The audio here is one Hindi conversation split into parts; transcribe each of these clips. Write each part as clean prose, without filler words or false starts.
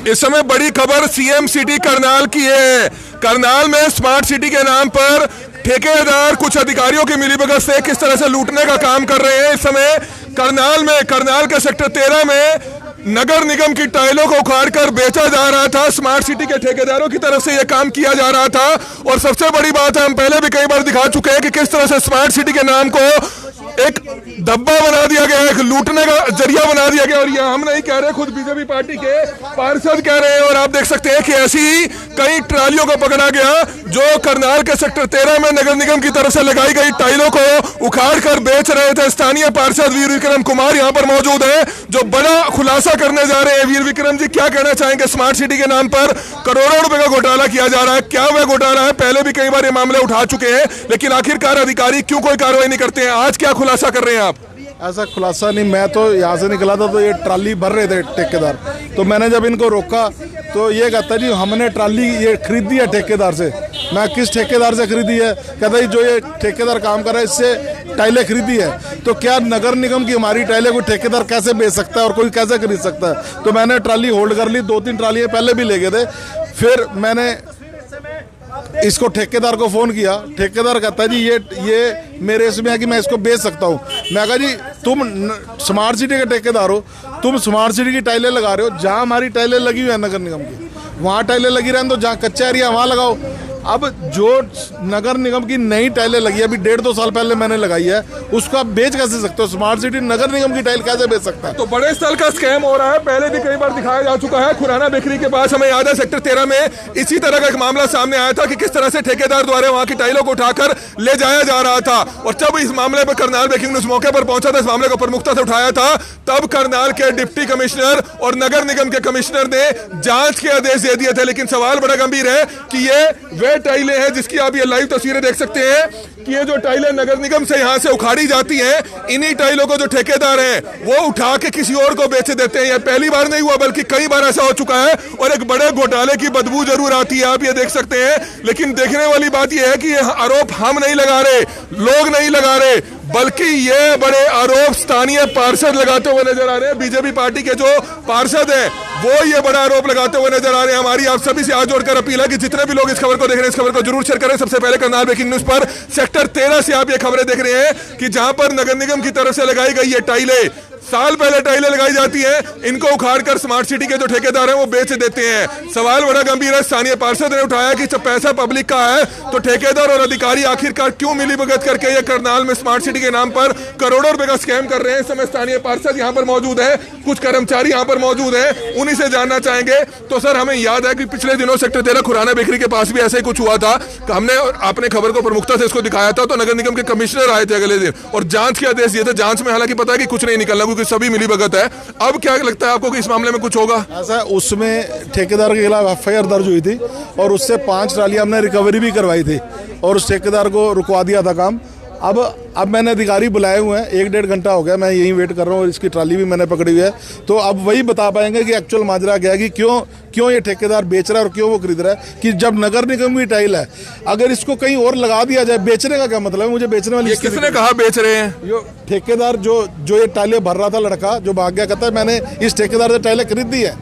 इस समय बड़ी खबर सीएम सिटी करनाल की है। करनाल में स्मार्ट सिटी के नाम पर ठेकेदार कुछ अधिकारियों की मिलीभगत से किस तरह से लूटने का काम कर रहे हैं। इस समय करनाल के सेक्टर 13 में नगर निगम की टाइलों को उखाड़कर बेचा जा रहा था। स्मार्ट सिटी के ठेकेदारों की तरफ से यह काम किया जा रहा था। और सबसे बड़ी बात है, हम पहले भी कई बार दिखा चुके हैं कि किस तरह से स्मार्ट सिटी के नाम को एक धब्बा बना दिया गया, एक लूटने का जरिया बना दिया गया। और यह हम नहीं कह रहे, खुद बीजेपी पार्टी के पार्षद कह रहे हैं। और आप देख सकते हैं कि ऐसी कई ट्रालियों को पकड़ा गया जो करनाल के सेक्टर 13 में नगर निगम की तरफ से लगाई गई टाइलों को उखाड़ कर बेच रहे थे। स्थानीय पार्षद वीर विक्रम कुमार यहाँ पर मौजूद है, जो बड़ा खुलासा करने जा रहे हैं। वीर विक्रम जी, क्या कहना चाहेंगे? स्मार्ट सिटी के नाम पर करोड़ों रुपए का घोटाला किया जा रहा है, क्या वह घोटाला है? पहले भी कई बार ये मामले उठा चुके हैं, लेकिन आखिरकार अधिकारी क्यों कोई कार्रवाई नहीं करते हैं? आज क्या खुलासा कर रहे हैं आप? ऐसा खुलासा नहीं, मैं तो यहाँ से निकला था तो ये ट्राली भर रहे थे ठेकेदार। तो मैंने जब इनको रोका तो ये कहता जी हमने ट्राली ये खरीदी है ठेकेदार से। मैं किस ठेकेदार से खरीदी है? कहता जी जो ये ठेकेदार काम कर रहा है इससे टाइलें खरीदी है। तो क्या नगर निगम की हमारी टाइलें कोई ठेकेदार कैसे बेच सकता है और कोई कैसे खरीद सकता है? तो मैंने ट्राली होल्ड कर ली, 2-3 ट्रालियाँ पहले भी ले गए थे। फिर मैंने इसको ठेकेदार को फोन किया, ठेकेदार कहता है जी ये मेरे इसमें है कि मैं इसको बेच सकता हूँ। मैं कहा जी तुम स्मार्ट सिटी के ठेकेदार हो, तुम स्मार्ट सिटी की टाइलें लगा रहे हो, जहाँ हमारी टाइलें लगी हुई है नगर निगम की वहाँ टाइलें लगी रहने दो, जहाँ कच्चा एरिया वहाँ लगाओ। अब जो नगर निगम की नई टाइलें लगी है, अभी 1.5-2 साल पहले मैंने लगाई है, उसको आप बेच कैसे सकते हो? स्मार्ट सिटी नगर निगम की टाइल कैसे बेच सकता है? तो बड़े स्तर का स्कैम हो रहा है, पहले भी कई बार दिखाया जा चुका है। खुराना बेकरी के पास हमें याद है सेक्टर 13 में इसी तरह का एक मामला सामने आया था कि किस तरह से ठेकेदार द्वारा वहां की टाइलों को उठाकर ले जाया जा रहा था। और जब इस मामले पर करनाल ब्रेकिंग न्यूज मौके पर पहुंचा था, इस मामले को प्रमुखता से उठाया था, तब करनाल के डिप्टी कमिश्नर और नगर निगम के कमिश्नर ने जांच के आदेश दे दिए थे। लेकिन सवाल बड़ा गंभीर है कि ये वे टाइलें हैं जिसकी आप ये लाइव तस्वीरें देख सकते हैं कि ये जो टाइलें नगर निगम से यहां से उखाड़ी जाती हैं, इन्हीं टाइलों को जो ठेकेदार हैं वो उठा के किसी और को बेच देते हैं। ये पहली बार नहीं हुआ, बल्कि कई बार ऐसा हो चुका है। और एक बड़े घोटाले की बदबू जरूर आती है, आप ये देख सकते हैं। लेकिन देखने वाली बात यह है कि ये आरोप हम नहीं लगा रहे, लोग नहीं लगा रहे, बल्कि ये बड़े आरोप स्थानीय पार्षद लगाते हुए नजर आ रहे हैं। बीजेपी पार्टी के जो पार्षद हैं वो ये बड़ा आरोप लगाते हुए नजर आ रहे हैं। हमारी आप सभी से हाथ जोड़कर अपील है कि जितने भी लोग इस खबर को देख रहे हैं, इस खबर को जरूर शेयर करें। सबसे पहले करनाल ब्रेकिंग न्यूज पर सेक्टर 13 से आप ये खबरें देख रहे हैं कि जहां पर नगर निगम की तरफ से लगाई गई ये टाइलें, साल पहले टाइलें लगाई जाती हैं, इनको उखाड़कर स्मार्ट सिटी के जो ठेकेदार हैं वो बेच देते हैं। सवाल बड़ा गंभीर है। स्थानीय पार्षद ने उठाया कि जब पैसा पब्लिक का है तो ठेकेदार और अधिकारी आखिरकार क्यों मिलीभगत करके ये करनाल में स्मार्ट सिटी के नाम पर करोड़ों रुपए का स्कैम कर रहे हैं। इस समय स्थानीय पार्षद यहाँ पर मौजूद है, कुछ कर्मचारी यहाँ पर मौजूद हैं, उन्हीं से जानना चाहेंगे। तो सर, हमें याद है कि पिछले दिनों सेक्टर 13 खुराना बेकरी के पास भी ऐसा ही कुछ हुआ था। हमने आपने खबर को प्रमुखता से इसको दिखाया था, तो नगर निगम के कमिश्नर आए थे अगले दिन और जांच के आदेश दिए थे। जांच में हालांकि पता है कि कुछ नहीं निकलना, क्योंकि सभी मिलीभगत है। अब क्या लगता है आपको कि इस मामले में कुछ होगा? ऐसा उसमें ठेकेदार के खिलाफ FIR दर्ज हुई थी और उससे 5 ट्रालियां हमने रिकवरी भी करवाई थी और उस ठेकेदार को रुकवा दिया था काम। अब मैंने अधिकारी बुलाए हुए हैं, 1-1.5 घंटा हो गया मैं यहीं वेट कर रहा हूँ और इसकी ट्राली भी मैंने पकड़ी हुई है। तो अब वही बता पाएंगे कि एक्चुअल माजरा क्या है, कि क्यों ये ठेकेदार बेच रहा है और क्यों वो खरीद रहा है। कि जब नगर निगम की टाइल है, अगर इसको कहीं और लगा दिया जाए, बेचने का क्या मतलब है? मुझे बेचने वाली किसने कहा बेच रहे हैं? यो ठेकेदार जो ये टाइलें भर रहा था, लड़का जो भाग गया, कहता है मैंने इस ठेकेदार से टाइलें खरीदी है,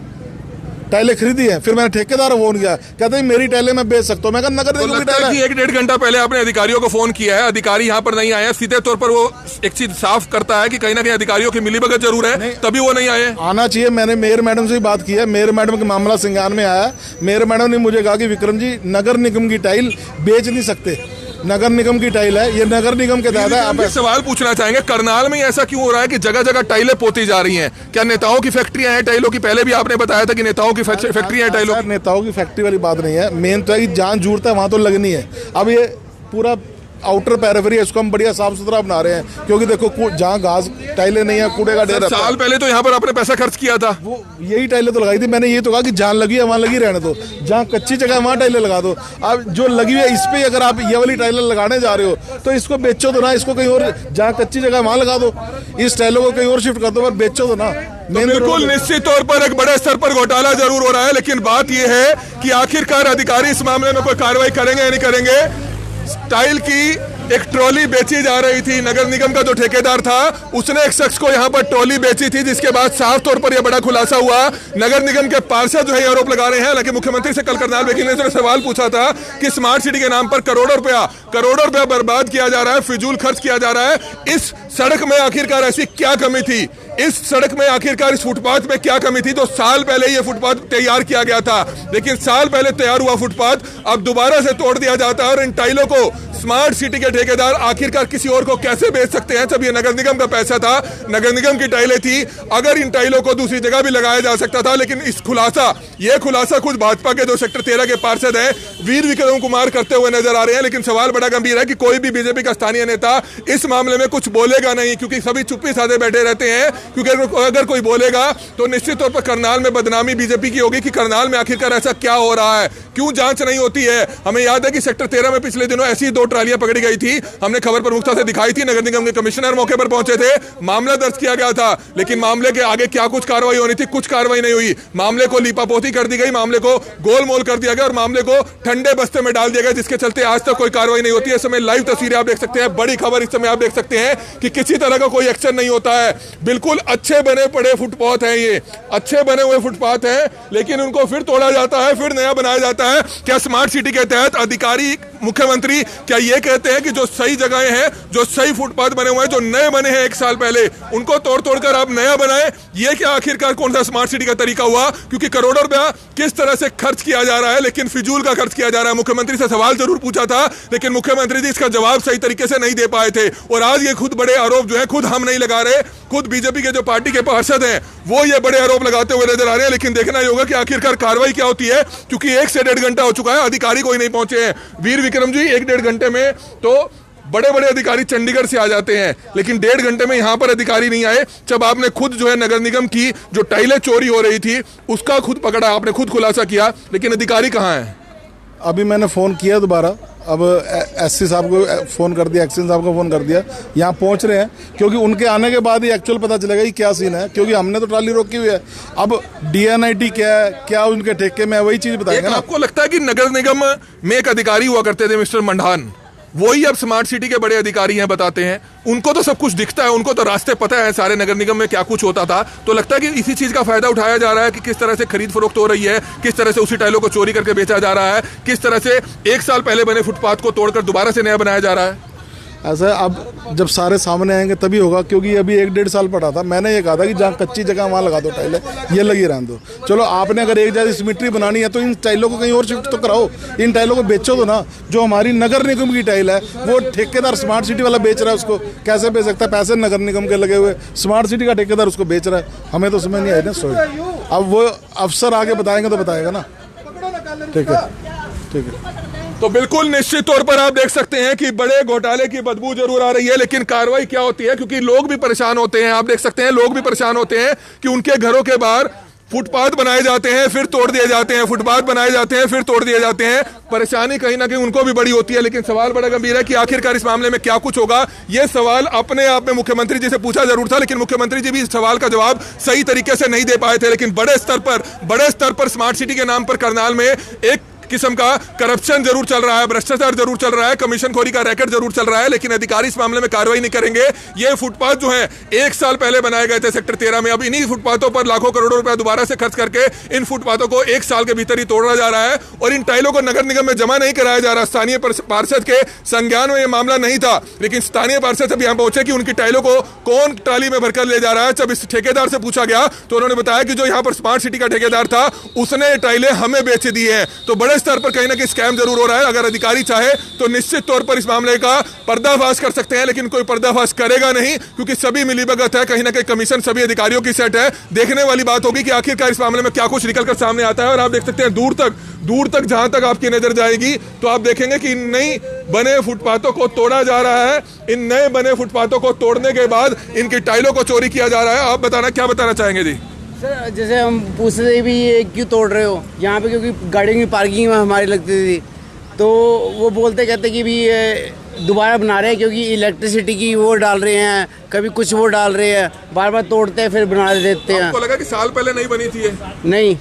टाइलें खरीदी है। फिर मैंने ठेकेदार फोन किया, कहते हैं मेरी टाइलें मैं बेच सकता हूँ। मैं कहा नगर निगम की टाइलें। 1-1.5 घंटा पहले आपने अधिकारियों को फोन किया है, अधिकारी यहाँ पर नहीं आए। सीधे तौर पर वो एक चीज साफ करता है कि कहीं ना कहीं अधिकारियों की मिलीभगत जरूर है, तभी वो नहीं आए। आना चाहिए। मैंने मेयर मैडम से भी बात की है, मेयर मैडम का मामला संज्ञान में आया। मेयर मैडम ने मुझे कहा कि विक्रम जी नगर निगम की टाइल बेच नहीं सकते, नगर निगम की टाइल है, ये नगर निगम के तहत है। आप सवाल पूछना चाहेंगे, करनाल में ऐसा क्यों हो रहा है कि जगह जगह टाइलें पोती जा रही हैं? क्या नेताओं की फैक्ट्रियां हैं टाइलों की? पहले भी आपने बताया था कि नेताओं की फैक्ट्रियां हैं टाइलों की। नेताओं की फैक्ट्री वाली बात नहीं है, मेन तो है कि जहाँ जरूरत है वहाँ तो लगनी है। अब ये पूरा आउटर पेरिफेरी है, इसको हम बढ़िया साफ सुथरा बना रहे हैं, क्योंकि देखो जहाँ घास टाइलें नहीं है, कूड़े का ढेर। साल पहले तो यहाँ पर आपने पैसा खर्च किया था, वो यही टाइलें तो लगाई थी। मैंने ये तो कहा कि जहाँ लगी है वहाँ लगी रहने दो, जहाँ कच्ची जगह है वहाँ टाइलें लगा दो। अब जो लगी हुई है इस पे अगर आप ये वाली टाइलें लगाने जा रहे हो तो इसको बेचो तो ना, इसको कहीं और जहाँ कच्ची जगह वहाँ लगा दो, इस टाइलों को कहीं और शिफ्ट कर दो, पर बेचो तो ना। बिल्कुल निश्चित तौर पर एक बड़े स्तर पर घोटाला जरूर हो रहा है, लेकिन बात यह है कि आखिरकार अधिकारी इस मामले में कोई कार्रवाई करेंगे या नहीं करेंगे। टाइल की एक ट्रॉली बेची जा रही थी। नगर निगम का जो ठेकेदार था उसने एक शख्स को यहाँ पर ट्रॉली बेची थी, जिसके बाद साफ तौर पर यह बड़ा खुलासा हुआ। नगर निगम के पार्षद जो है आरोप लगा रहे हैं, हालांकि मुख्यमंत्री से कल करनाल वकील ने सवाल पूछा था कि स्मार्ट सिटी के नाम पर करोड़ों रुपया बर्बाद किया जा रहा है, फिजूल खर्च किया जा रहा है। इस सड़क में आखिरकार ऐसी क्या कमी थी, इस सड़क में आखिरकार इस फुटपाथ में क्या कमी थी? तो साल पहले ये फुटपाथ तैयार किया गया था, लेकिन साल पहले तैयार हुआ फुटपाथ अब दोबारा से तोड़ दिया जाता है। और इन टाइलों को स्मार्ट सिटी के ठेकेदार आखिरकार किसी और को कैसे बेच सकते हैं जब ये नगर निगम का पैसा था, नगर निगम की टाइलें थी। अगर इन टाइलों को दूसरी जगह भी लगाया जा सकता था, लेकिन ये खुलासा खुद भाजपा के जो सेक्टर 13 के पार्षद हैं वीर विक्रम कुमार करते हुए नजर आ रहे हैं। लेकिन सवाल बड़ा गंभीर है कि कोई भी बीजेपी का स्थानीय नेता इस मामले में कुछ बोलेगा नहीं, क्योंकि सभी चुप्पी साधे बैठे रहते हैं। क्योंकि अगर कोई बोलेगा तो निश्चित तौर पर करनाल में बदनामी बीजेपी की होगी कि करनाल में आखिरकार ऐसा क्या हो रहा है, क्यों जांच नहीं होती है। हमें याद है कि सेक्टर 13 में पिछले दिनों ऐसी 2 ट्रालियां पकड़ी गई थी, हमने खबर प्रमुखता से दिखाई थी। नगर निगम के कमिश्नर मौके पर पहुंचे थे, मामला दर्ज किया गया था, लेकिन मामले के आगे क्या कुछ कार्रवाई होनी थी, कुछ कार्रवाई नहीं हुई। मामले को लीपापोती कर दी गई, मामले को गोलमोल कर दिया गया और मामले को ठंडे बस्ते में डाल दिया गया, जिसके चलते आज तक कोई कार्रवाई नहीं होती है। इस समय लाइव तस्वीरें आप देख सकते हैं, बड़ी खबर इस समय आप देख सकते हैं कि किसी तरह का कोई एक्शन नहीं होता है। बिल्कुल अच्छे बने पड़े फुटपाथ हैं, ये अच्छे बने हुए फुटपाथ हैं, लेकिन उनको फिर तोड़ा जाता है, फिर नया बनाया जाता है। क्या स्मार्ट सिटी के तहत अधिकारी, मुख्यमंत्री क्या ये कहते हैं कि जो सही जगहें हैं, जो सही फुटपाथ बने हुए हैं, जो नए बने हैं 1 साल पहले, उनको तोड़ कर आप नया बनाए? ये क्या आखिरकार कौन सा स्मार्ट सिटी का तरीका हुआ? क्योंकि करोड़ों रुपया किस तरह से खर्च किया जा रहा है, लेकिन फिजूल का खर्च किया जा रहा है। मुख्यमंत्री से सवाल जरूर पूछा था, लेकिन मुख्यमंत्री जी इसका जवाब सही तरीके से नहीं दे पाए थे। और आज ये खुद बड़े आरोप जो है खुद हम नहीं लगा रहे, खुद बीजेपी के जो पार्टी के पार्षद हैं वो ये बड़े आरोप लगाते हुए नजर आ रहे हैं। लेकिन देखना ही होगा कि आखिरकार कार्रवाई क्या होती है, क्योंकि 1 से 1.5 घंटा हो चुका है, अधिकारी कोई नहीं पहुंचे हैं। वीर विक्रम जी 1-1.5 घंटे में तो बड़े बड़े अधिकारी चंडीगढ़ से आ जाते हैं, लेकिन 1.5 घंटे में यहां पर अधिकारी नहीं आए। जब आपने खुद जो है नगर निगम की जो टाइलें चोरी हो रही थी उसका खुद पकड़ा, आपने खुद खुलासा किया, लेकिन अधिकारी कहां है? अभी मैंने फ़ोन किया दोबारा, अब एससी साहब को फ़ोन कर दिया, एक्शन साहब को फ़ोन कर दिया, यहाँ पहुँच रहे हैं, क्योंकि उनके आने के बाद ही एक्चुअल पता चलेगा कि क्या सीन है। क्योंकि हमने तो ट्राली रोकी हुई है, अब डीएनआईटी क्या है, क्या उनके ठेके में है, वही चीज़ बताएंगे ना। आपको लगता है कि नगर निगम में एक अधिकारी हुआ करते थे मिस्टर मंडान, वही अब स्मार्ट सिटी के बड़े अधिकारी हैं, बताते हैं उनको तो सब कुछ दिखता है, उनको तो रास्ते पता है सारे नगर निगम में क्या कुछ होता था। तो लगता है कि इसी चीज का फायदा उठाया जा रहा है कि किस तरह से खरीद फरोख्त हो रही है, किस तरह से उसी टाइलों को चोरी करके बेचा जा रहा है, किस तरह से 1 साल पहले बने फुटपाथ को तोड़कर दोबारा से नया बनाया जा रहा है। ऐसा अब जब सारे सामने आएंगे तभी होगा, क्योंकि अभी 1-1.5 साल पड़ा था। मैंने ये कहा था कि जहाँ कच्ची जगह वहाँ लगा दो टाइलें, ये लगी रहने दो। चलो आपने अगर एक जगह सिमेट्री बनानी है तो इन टाइलों को कहीं और शिफ्ट तो कराओ, इन टाइलों को बेचो तो ना। जो हमारी नगर निगम की टाइल है वो ठेकेदार स्मार्ट सिटी वाला बेच रहा है, उसको कैसे बेच सकता है? पैसे नगर निगम के लगे हुए, स्मार्ट सिटी का ठेकेदार उसको बेच रहा है, हमें तो समझ नहीं आई ना स्टोरी। अब वो अफसर आगे बताएंगे तो बताएगा ना। ठीक है, ठीक है। तो बिल्कुल निश्चित तौर पर आप देख सकते हैं कि बड़े घोटाले की बदबू जरूर आ रही है, लेकिन कार्रवाई क्या होती है? क्योंकि लोग भी परेशान होते हैं, आप देख सकते हैं लोग भी परेशान होते हैं कि उनके घरों के बाहर फुटपाथ बनाए जाते हैं फिर तोड़ दिए जाते हैं, फुटपाथ बनाए जाते हैं फिर तोड़ दिए जाते हैं। परेशानी कहीं ना कहीं उनको भी बड़ी होती है, लेकिन सवाल बड़ा गंभीर है कि आखिरकार इस मामले में क्या कुछ होगा। यह सवाल अपने आप में मुख्यमंत्री जी से पूछा जरूर था, लेकिन मुख्यमंत्री जी भी इस सवाल का जवाब सही तरीके से नहीं दे पाए थे। लेकिन बड़े स्तर पर स्मार्ट सिटी के नाम पर करनाल में एक किस्म का करप्शन जरूर चल रहा है, भ्रष्टाचार जरूर चल रहा है, कमीशनखोरी का रैकेट जरूर चल रहा है, लेकिन अधिकारी इस मामले में कार्रवाई नहीं करेंगे। ये फुटपाथ जो है 1 साल पहले बनाए गए थे सेक्टर 13 में, अब इन्हीं फुटपाथों पर लाखों करोड़ों रुपया दोबारा से खर्च करके इन फुटपाथों को 1 साल के भीतर ही तोड़ा जा रहा है और इन टाइलों को नगर निगम में जमा नहीं कराया जा रहा। स्थानीय पार्षद के संज्ञान में यह मामला नहीं था, लेकिन स्थानीय पार्षद अब यहां पहुंचे कि उनकी टाइलों को कौन ट्राली में भरकर ले जा रहा है। जब इस ठेकेदार से पूछा गया तो उन्होंने बताया कि जो यहां पर स्मार्ट सिटी का ठेकेदार था उसने टाइलें हमें बेच दी है। तो बड़े स्तर पर कहीं ना कहीं स्कैम जरूर हो रहा है। अगर अधिकारी चाहे तो निश्चित तौर पर इस मामले का पर्दाफाश कर सकते हैं, लेकिन कोई पर्दाफाश करेगा नहीं, क्योंकि सभी मिलीभगत है, कहीं ना कहीं कमीशन सभी अधिकारियों की सेट है। देखने वाली बात होगी कि आखिरकार इस मामले में क्या कुछ निकलकर सामने आता है। और आप देख सकते हैं दूर तक जहां तक आपकी नजर जाएगी तो आप देखेंगे कि इन नई बने फुटपाथों को तोड़ा जा रहा है। इन नए बने फुटपाथों को तोड़ने के बाद इनकी टाइलों को चोरी किया जा रहा है। आप बताना, क्या बताना चाहेंगे जी? सर जैसे हम पूछते थे भी ये क्यों तोड़ रहे हो यहाँ पे, क्योंकि गाड़ियों की पार्किंग में हमारी लगती थी, तो वो कहते कि भी ये दोबारा बना रहे हैं क्योंकि इलेक्ट्रिसिटी की वो डाल रहे हैं, कभी कुछ वो डाल रहे हैं, बार बार तोड़ते हैं फिर बना देते हैं। आपको लगा कि साल पहले नहीं बनी थी ये? नहीं,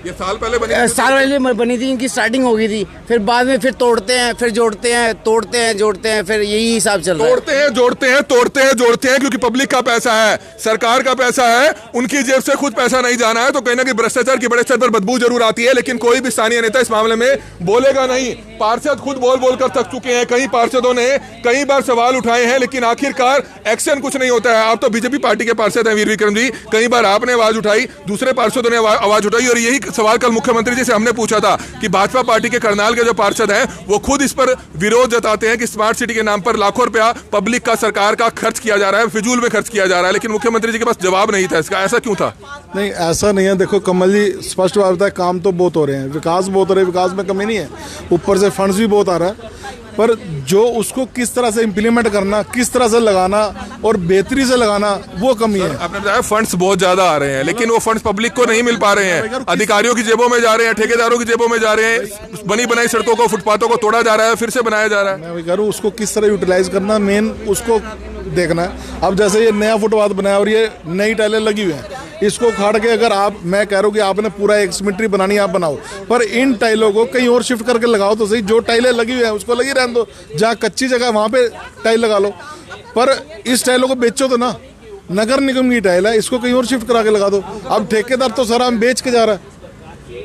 ये साल पहले बनी साल पहले बनी थी, इनकी स्टार्टिंग हो गई थी, फिर बाद में फिर तोड़ते हैं, फिर जोड़ते हैं, तोड़ते हैं, जोड़ते हैं, फिर यही हिसाब चल रहा है। तोड़ते हैं, जोड़ते हैं, तोड़ते हैं, जोड़ते हैं, क्योंकि पब्लिक का पैसा है, सरकार का पैसा है, उनकी जेब से खुद पैसा नहीं जाना है, तो कहीं ना कहीं भ्रष्टाचार की बड़े स्तर पर बदबू जरूर आती है, लेकिन कोई भी स्थानीय नेता इस मामले में बोलेगा नहीं। पार्षद खुद बोल बोल कर थक चुके हैं, कई पार्षदों ने कई बार सवाल उठाए हैं, लेकिन आखिरकार एक्शन कुछ नहीं होता है। आप तो बीजेपी पार्टी के पार्षद हैं वीर विक्रम जी, कई बार आपने आवाज उठाई, दूसरे पार्षदों ने आवाज उठाई, और यही सवाल कल मुख्यमंत्री जी से हमने पूछा था कि भाजपा पार्टी के करनाल के जो पार्षद हैं वो खुद इस पर विरोध जताते हैं कि स्मार्ट सिटी के नाम पर लाखों रुपया पब्लिक का, सरकार का खर्च किया जा रहा है, फिजूल में खर्च किया जा रहा है, लेकिन मुख्यमंत्री जी के पास जवाब नहीं था इसका। ऐसा क्यों था? नहीं, ऐसा नहीं है। देखो कमल जी, स्पष्ट बात है, काम तो बहुत हो रहे हैं, विकास बहुत हो रहे हैं, विकास में कमी नहीं है, ऊपर से फंड्स भी बहुत आ रहा है, पर जो उसको किस तरह से इम्प्लीमेंट करना, किस तरह से लगाना और बेहतरी से लगाना, वो कमी है। आपने बताया फंड्स बहुत ज्यादा आ रहे हैं, लेकिन वो फंड्स पब्लिक को नहीं मिल पा रहे हैं, अधिकारियों की जेबों में जा रहे हैं, ठेकेदारों की जेबों में जा रहे हैं, बनी बनाई सड़कों को, फुटपाथों को तोड़ा जा रहा है, फिर से बनाया जा रहा है। मैं वही कह रहा हूँ, उसको किस तरह यूटिलाइज करना, मेन उसको देखना है। अब जैसे ये नया फुटपाथ बनाया और ये नई टाइलें लगी हुई हैं, इसको उखाड़ के अगर आप, मैं कह रहा हूँ कि आपने पूरा एक सिमेट्री बनानी है, आप बनाओ, पर इन टाइलों को कहीं और शिफ्ट करके लगाओ तो सही। जो टाइलें लगी हुई हैं उसको लगी रहने दो, जहाँ कच्ची जगह वहाँ पे टाइल लगा लो, पर इस टाइलों को बेचो तो ना। नगर निगम की टाइल है, इसको कहीं और शिफ्ट करा के लगा दो। अब ठेकेदार तो सारा हम बेच के जा रहा है।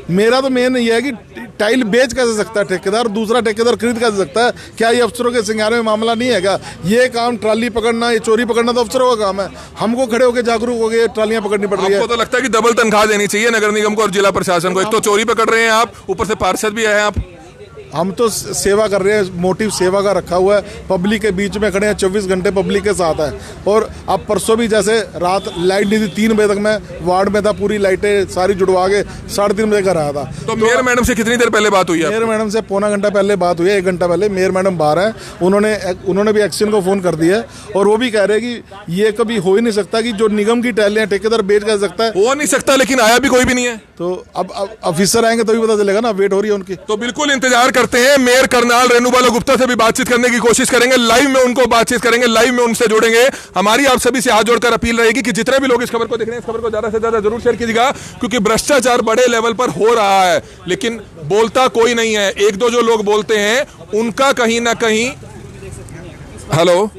मेरा तो मेन ये है कि टाइल बेच कैसे सकता है ठेकेदार, दूसरा ठेकेदार खरीद कैसे सकता है? क्या ये अफसरों के सिंगारे में मामला नहीं है क्या? ये काम ट्राली पकड़ना, ये चोरी पकड़ना तो अफसरों का काम है, हमको खड़े होकर जागरूक हो गए ट्रालियां पकड़नी पड़ रही है। आपको तो लगता है कि डबल तनख्वाह देनी चाहिए नगर निगम को और जिला प्रशासन को? एक तो चोरी पकड़ रहे हैं आप, ऊपर से पार्षद भी है आप। हम तो सेवा कर रहे हैं, मोटिव सेवा का रखा हुआ है, पब्लिक के बीच में खड़े हैं, 24 घंटे पब्लिक के साथ है। और अब परसों भी जैसे रात लाइट नहीं थी, 3 बजे तक मैं वार्ड में था, पूरी लाइटें सारी जुड़वा के 3:30 बजे घर आया था। तो मेयर मैडम से कितनी देर पहले बात हुई है? मेयर मैडम से पौना घंटा पहले बात हुई है, 1 घंटा पहले। मेयर मैडम बाहर हैं, उन्होंने भी एक्शन को फ़ोन कर दिया है, और वो भी कह रहे हैं कि ये कभी हो ही नहीं सकता कि जो निगम की टाइलें ठेकेदार बेच कर सकता है। हो नहीं सकता, लेकिन आया भी कोई भी नहीं है। तो अब ऑफिसर आएंगे तभी पता चलेगा ना, वेट हो रही है उनकी। तो बिल्कुल इंतजार करते हैं। मेयर करनाल रेणुबाला गुप्ता से भी बातचीत करने की कोशिश करेंगे, लाइव में उनको बातचीत करेंगे, लाइव में उनसे जोड़ेंगे। हमारी आप सभी से हाथ जोड़कर अपील रहेगी कि जितने भी लोग इस खबर को देख रहे हैं, इस खबर को ज्यादा से ज्यादा जरूर शेयर कीजिएगा, क्योंकि भ्रष्टाचार बड़े लेवल पर हो रहा है, लेकिन बोलता कोई नहीं है। एक दो जो लोग बोलते हैं उनका कहीं ना कहीं। हेलो,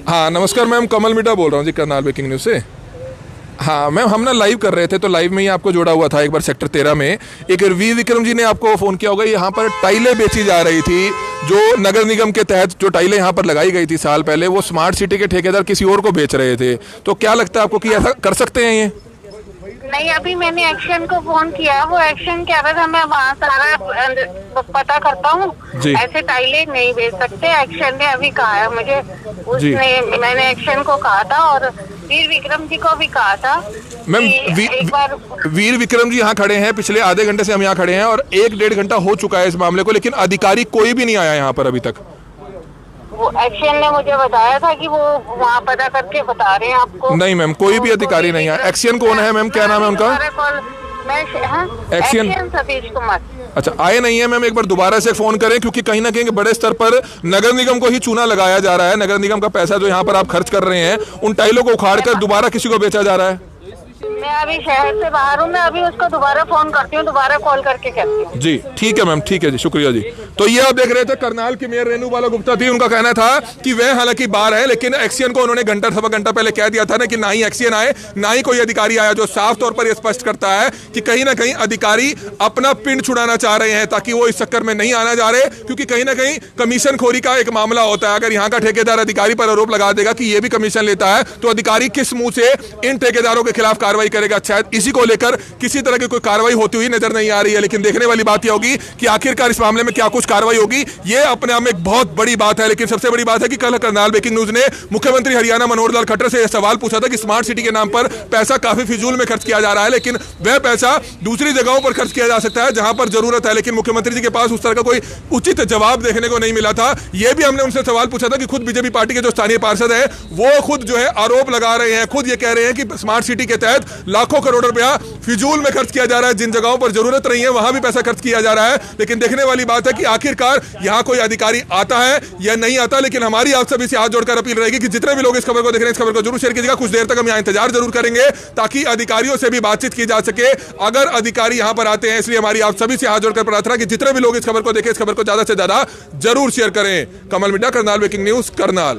हाँ नमस्कार मैम, कमल मिटा बोल रहा हूँ जी, करनाल ब्रेकिंग न्यूज से। हाँ मैम, हम ना लाइव कर रहे थे, तो लाइव में ही आपको जोड़ा हुआ था एक बार सेक्टर 13 में। एक वीर विक्रम जी ने आपको फोन किया होगा, यहाँ पर टाइलें बेची जा रही थी, जो नगर निगम के तहत जो टाइलें यहाँ पर लगाई गई थी साल पहले, वो स्मार्ट सिटी के ठेकेदार किसी और को बेच रहे थे। तो क्या लगता है आपको कि ऐसा कर सकते हैं ये? नहीं, अभी मैंने एक्शन को फोन किया, वो एक्शन कह रहा था मैं वहाँ सारा पता करता हूँ, ऐसे टाइलें नहीं बेच सकते। एक्शन ने अभी कहा है मुझे, उसने, मैंने एक्शन को कहा था और वीर विक्रम जी को भी कहा था। मैम एक बार वीर विक्रम जी यहाँ खड़े हैं, पिछले आधे घंटे से हम यहाँ खड़े हैं और 1-1.5 घंटा हो चुका है इस मामले को, लेकिन अधिकारी कोई भी नहीं आया यहाँ पर अभी तक। वो एक्शन ने मुझे बताया था कि वो वहाँ पता करके बता रहे हैं आपको। नहीं मैम, कोई भी अधिकारी नहीं आया। एक्शन कौन है मैम, क्या नाम है उनका? एक्शन सतीश कुमार। अच्छा, आए नहीं है मैम, एक बार दोबारा से फोन करें, क्योंकि कहीं ना कहीं बड़े स्तर पर नगर निगम को ही चूना लगाया जा रहा है। नगर निगम का पैसा जो यहाँ पर आप खर्च कर रहे हैं, उन टाइलों को उखाड़ कर दोबारा किसी को बेचा जा रहा है। मैं अभी शहर से बाहर हूँ, मैं अभी उसको दोबारा फोन करती हूँ, दोबारा कॉल करके कहती हूँ। जी ठीक है मैम, ठीक है जी, शुक्रिया जी। तो ये आप देख रहे थे, करनाल की मेयर रेणुबाला गुप्ता थी, उनका कहना था कि वह हालांकि बाहर है, लेकिन एक्शन को उन्होंने घंटा सवा घंटा पहले कह दिया था ना कि ना ही एक्शन आए, ना ही कोई अधिकारी आया, जो साफ तौर पर यह स्पष्ट करता है कि कहीं ना कहीं अधिकारी अपना पिंड छुड़ाना चाह रहे हैं, ताकि वो इस चक्कर में नहीं आना जा रहे, क्योंकि कहीं ना कहीं कमीशन खोरी का एक मामला होता है। अगर यहाँ का ठेकेदार अधिकारी पर आरोप लगा देगा कि ये भी कमीशन लेता है, तो अधिकारी किस मुंह से इन ठेकेदारों के खिलाफ कार्रवाई करेगा? शायद इसी को लेकर किसी तरह की कोई कार्रवाई होती हुई नजर नहीं आ रही है, लेकिन देखने वाली बात यह होगी कि आखिरकार इस मामले में क्या कुछ कार्रवाई होगी। ये अपने आप में एक बहुत बड़ी बात है, लेकिन सबसे बड़ी बात है कि कल करनाल ब्रेकिंग न्यूज ने मुख्यमंत्री हरियाणा मनोहर लाल खट्टर से यह सवाल पूछा था कि स्मार्ट सिटी के नाम पर पैसा काफी फिजूल में खर्च किया जा रहा है, लेकिन वह पैसा दूसरी जगहों पर खर्च किया जा सकता है जहां पर जरूरत है, लेकिन मुख्यमंत्री जी के पास उस तरह का कोई उचित जवाब देखने को नहीं मिला था। यह भी हमने उनसे सवाल पूछा था कि खुद बीजेपी पार्टी के जो स्थानीय पार्षद है, वो खुद जो है आरोप लगा रहे हैं, खुद ये कह रहे हैं कि स्मार्ट सिटी के तहत तक लाखों करोड़ रुपया फिजूल में खर्च किया जा रहा है। जिन जगहों पर जरूरत नहीं है वहां भी पैसा खर्च किया जा रहा है। लेकिन देखने वाली बात है कि आखिरकार यहां कोई अधिकारी आता है या नहीं आता। लेकिन हमारी आप सभी से हाथ जोड़कर अपील रहेगी कि जितने भी लोग इस खबर को देख रहे हैं, इस खबर को जरूर शेयर कीजिएगा। कुछ देर तक हम यहां इंतजार जरूर करेंगे ताकि अधिकारियों से भी बातचीत की जा सके। अगर अधिकारी यहां पर आते हैं, इसलिए हमारी आप सभी से हाथ जोड़कर प्रार्थना कि जितने भी लोग इस खबर को देखें, इस खबर को ज्यादा से ज्यादा जरूर शेयर करें। कमल मिड्डा, करनाल ब्रेकिंग न्यूज, करनाल।